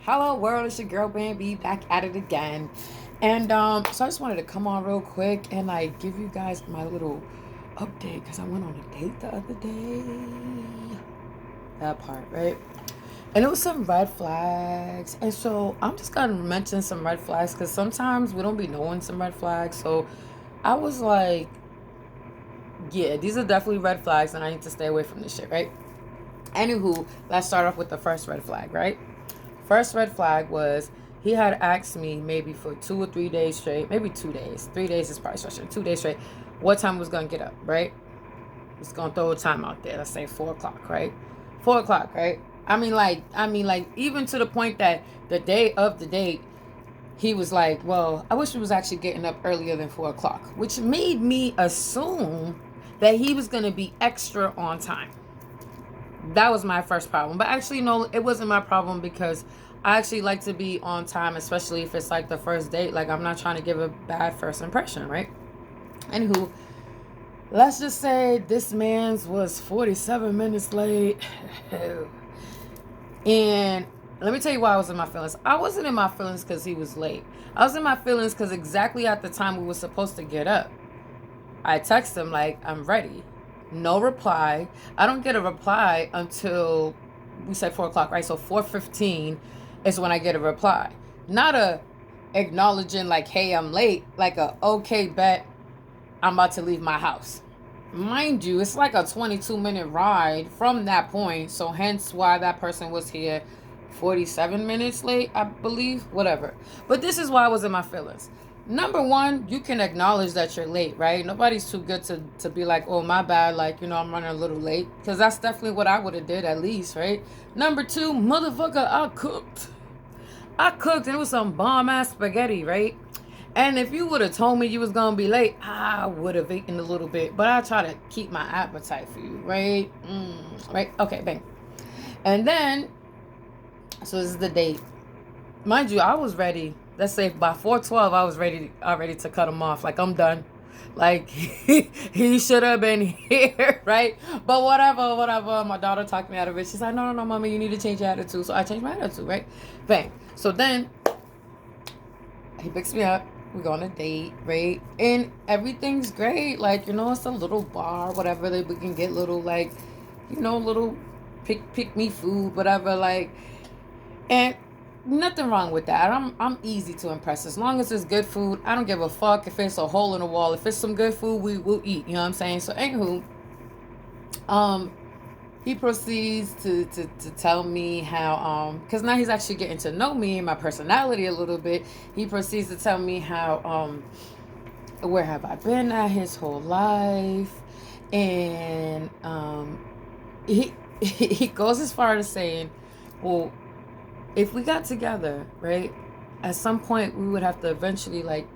Hello world, it's your girl Bambi back at it again. And so I just wanted to come on real quick and like give you guys my little update because I went on a date the other day. That part, right? And it was some red flags. And so I'm just gonna mention some red flags because sometimes we don't be knowing some red flags. So I was like, yeah, these are definitely red flags and I need to stay away from this shit, right? Anywho, let's start off with the first red flag, right? First red flag was he had asked me maybe for 2 or 3 days straight, maybe 2 days. 3 days is probably stretching. 2 days straight. What time was gonna get up, right? It's gonna throw a time out there. Let's say 4 o'clock, right? 4 o'clock, right? I mean, like, even to the point that the day of the date, he was like, "Well, I wish he was actually getting up earlier than 4 o'clock," which made me assume that he was gonna be extra on time. That was my first problem. But actually, no, it wasn't my problem because I actually like to be on time, especially if it's like the first date. Like, I'm not trying to give a bad first impression, right? Anywho, let's just say this man's was 47 minutes late. And let me tell you why I was in my feelings. I wasn't in my feelings because he was late. I was in my feelings because exactly at the time we were supposed to get up, I text him like, I'm ready. No reply. I don't get a reply until we said 4 o'clock, right? So 4:15 is when I get a reply. Not a acknowledging like, hey, I'm late. Like a okay bet, I'm about to leave my house. Mind you, it's like a 22-minute ride from that point. So hence why that person was here 47 minutes late, I believe. Whatever. But this is why I was in my feelings. Number one, you can acknowledge that you're late, right? Nobody's too good to be like, oh, my bad, like, I'm running a little late. Because that's definitely what I would have did at least, right? Number two, motherfucker, I cooked. And it was some bomb ass spaghetti, right? And if you would have told me you was gonna be late, I would have eaten a little bit. But I try to keep my appetite for you, right? Right? Okay, bang. And then, so this is the date. Mind you, I was ready. Let's say by 4:12, I was already to cut him off. Like, I'm done. Like, he should have been here, right? But whatever. My daughter talked me out of it. She's like, no, mommy, you need to change your attitude. So I changed my attitude, right? Bang. So then he picks me up. We go on a date, right? And everything's great. Like, it's a little bar, whatever. Like, we can get little, like, little pick me food, whatever. Like, and nothing wrong with that. I'm easy to impress. As long as it's good food, I don't give a fuck if it's a hole in the wall. If it's some good food, we will eat. You know what I'm saying? So, anywho, he proceeds to tell me how because now he's actually getting to know me and my personality a little bit. He proceeds to tell me how where have I been at his whole life, and he he goes as far as saying, well, if we got together, right, at some point we would have to eventually, like,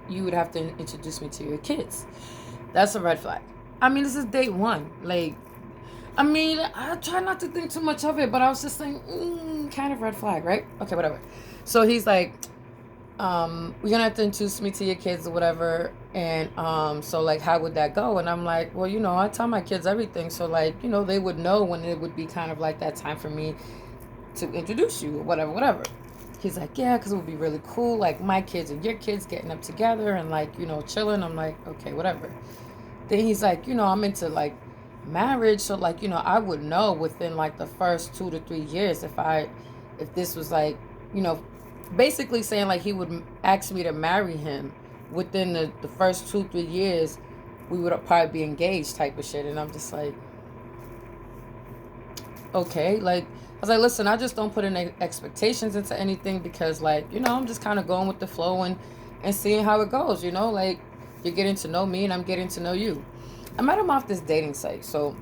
you would have to introduce me to your kids. That's a red flag. I mean, this is date one. Like, I mean, I try not to think too much of it, but I was just saying, kind of red flag, right? Okay, whatever. So he's like, we're gonna have to introduce me to your kids or whatever. And so like, how would that go? And I'm like, well, I tell my kids everything. So like, they would know when it would be kind of like that time for me to introduce you or whatever. He's like, yeah, because it would be really cool. Like my kids and your kids getting up together and like, chilling. I'm like, okay, whatever. Then he's like, I'm into like marriage, so like, I would know within like the first 2 to 3 years if this was like, basically saying like he would ask me to marry him within the first 2 3 years. We would probably be engaged type of shit. And I'm just like, okay. Like, I was like, listen, I just don't put any expectations into anything because like, I'm just kind of going with the flow and seeing how it goes. Like, you're getting to know me and I'm getting to know you. I met him off this dating site. So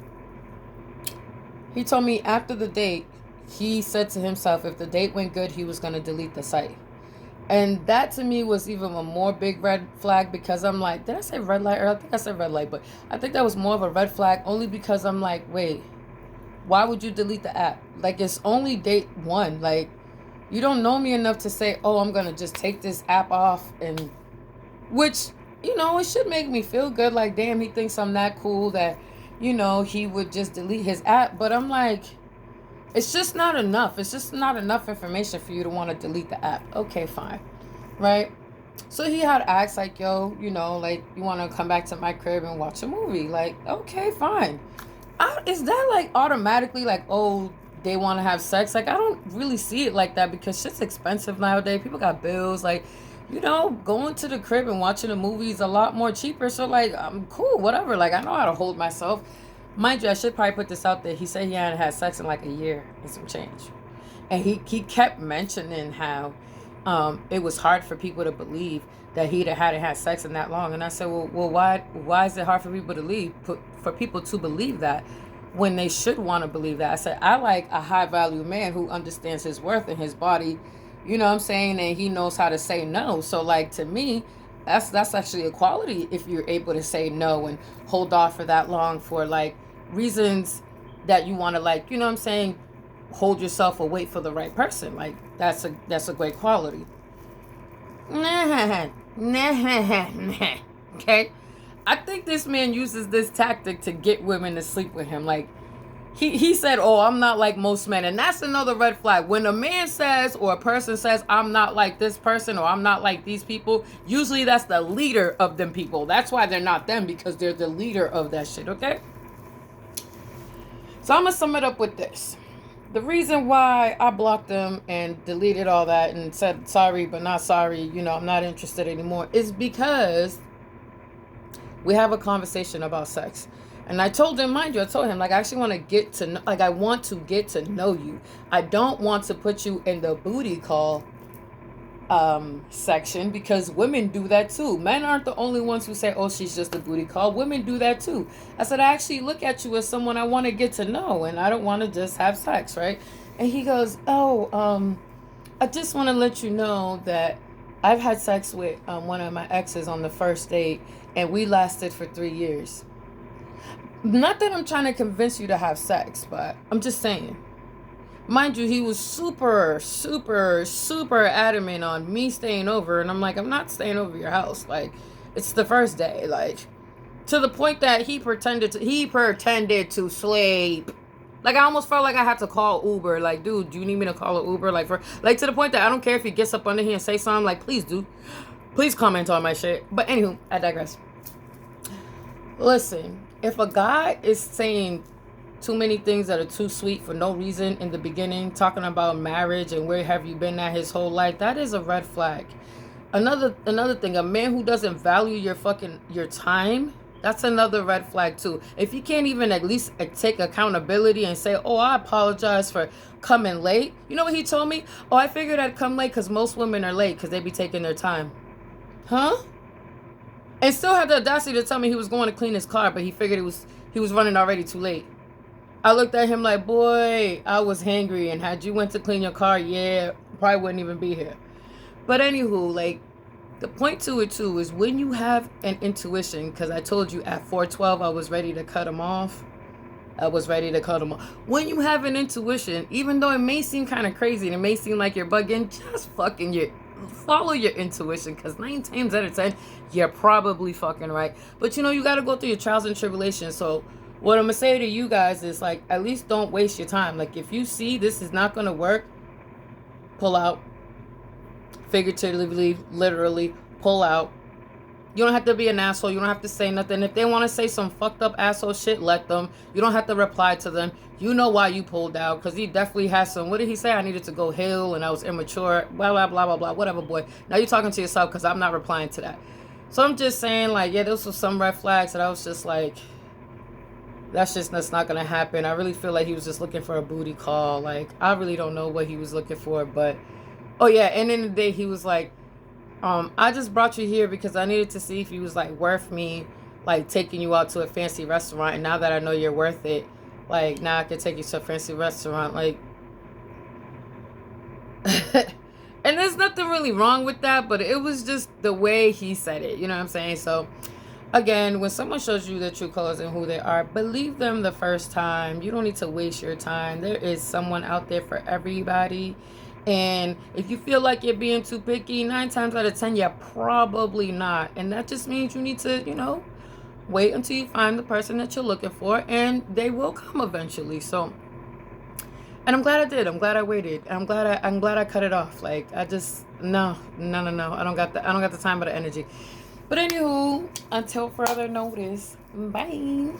he told me after the date, he said to himself, if the date went good, he was going to delete the site. And that to me was even a more big red flag because I'm like, did I say red light? Or I think I said red light, but I think that was more of a red flag only because I'm like, wait, why would you delete the app? Like, it's only date one. Like, you don't know me enough to say, oh, I'm going to just take this app off. And which, it should make me feel good. Like, damn, he thinks I'm that cool that, he would just delete his app. But I'm like, It's just not enough. It's just not enough information for you to want to delete the app. Okay, fine. Right? So he had asked, like, yo, like, you want to come back to my crib and watch a movie? Like, okay, fine. Is that, like, automatically, like, oh, they want to have sex? Like, I don't really see it like that because shit's expensive nowadays. People got bills. Like, going to the crib and watching a movie is a lot more cheaper. So, like, I'm cool, whatever. Like, I know how to hold myself. Mind you, I should probably put this out there. He said he hadn't had sex in like a year and some change. And he kept mentioning how it was hard for people to believe that he hadn't had sex in that long. And I said, well, why is it hard for people to believe that when they should want to believe that? I said, I like a high value man who understands his worth and his body, you know what I'm saying? And he knows how to say no. So, like, to me, that's actually a quality if you're able to say no and hold off for that long for, like, reasons that you want to, like, you know what I'm saying, hold yourself or wait for the right person. Like, that's a great quality. Okay, I think this man uses this tactic to get women to sleep with him. Like, he said, oh, I'm not like most men. And that's another red flag. When a man says, or a person says, I'm not like this person, or I'm not like these people, usually that's the leader of them people. That's why they're not them, because they're the leader of that shit. Okay, so I'm gonna sum it up with this. The reason why I blocked them and deleted all that and said sorry but not sorry, I'm not interested anymore, is because we have a conversation about sex. And I told him, mind you, I told him, like, I actually want to get to know, like, I want to get to know you. I don't want to put you in the booty call section, because women do that too. Men aren't the only ones who say, oh, she's just a booty call. Women do that too. I said, I actually look at you as someone I want to get to know, and I don't want to just have sex, right? And he goes, oh, I just want to let you know that I've had sex with one of my exes on the first date, and we lasted for 3 years. Not that I'm trying to convince you to have sex, but I'm just saying. Mind you, he was super, super, super adamant on me staying over. And I'm like, I'm not staying over your house. Like, it's the first day. Like, to the point that he pretended to sleep. Like, I almost felt like I had to call Uber. Like, dude, do you need me to call an Uber? Like, to the point that I don't care if he gets up under here and say something. Like, please do. Please comment on my shit. But anywho, I digress. Listen, if a guy is saying too many things that are too sweet for no reason in the beginning, talking about marriage and where have you been at his whole life, that is a red flag. Another thing, a man who doesn't value your time, that's another red flag too. If you can't even at least take accountability and say, oh, I apologize for coming late. You know what he told me? Oh, I figured I'd come late because most women are late because they be taking their time. Huh? And still had the audacity to tell me he was going to clean his car, but he figured he was running already too late. I looked at him like, boy, I was hangry, and had you went to clean your car, yeah, probably wouldn't even be here. But anywho, like, the point to it too is when you have an intuition, because I told you at 4:12 I was ready to cut him off. When you have an intuition, even though it may seem kind of crazy and it may seem like you're bugging, just follow your intuition, because 9 times out of 10 you're probably fucking right. But you got to go through your trials and tribulations. So what I'm gonna say to you guys is, like, at least don't waste your time. Like, if you see this is not gonna work, pull out. Figuratively, literally, pull out. You don't have to be an asshole. You don't have to say nothing. If they want to say some fucked up asshole shit, let them. You don't have to reply to them. You know why you pulled out, because he definitely has some, what did he say? I needed to go heal and I was immature, blah, blah, blah, blah, blah, whatever, boy. Now you're talking to yourself, because I'm not replying to that. So I'm just saying, like, yeah, those were some red flags that I was just like, that's not going to happen. I really feel like he was just looking for a booty call. Like, I really don't know what he was looking for, but, oh yeah, and in the day he was like, I just brought you here because I needed to see if you was, like, worth me, like, taking you out to a fancy restaurant. And now that I know you're worth it, like, now I can take you to a fancy restaurant. Like, and there's nothing really wrong with that, but it was just the way he said it. You know what I'm saying? So, again, when someone shows you the true colors and who they are, believe them the first time. You don't need to waste your time. There is someone out there for everybody. And if you feel like you're being too picky, 9 times out of 10, you're probably not. And that just means you need to, wait until you find the person that you're looking for, and they will come eventually. So, And I'm glad I did. I'm glad I waited. I'm glad I cut it off. Like I just no. I don't got the time or the energy. But anywho, until further notice, bye.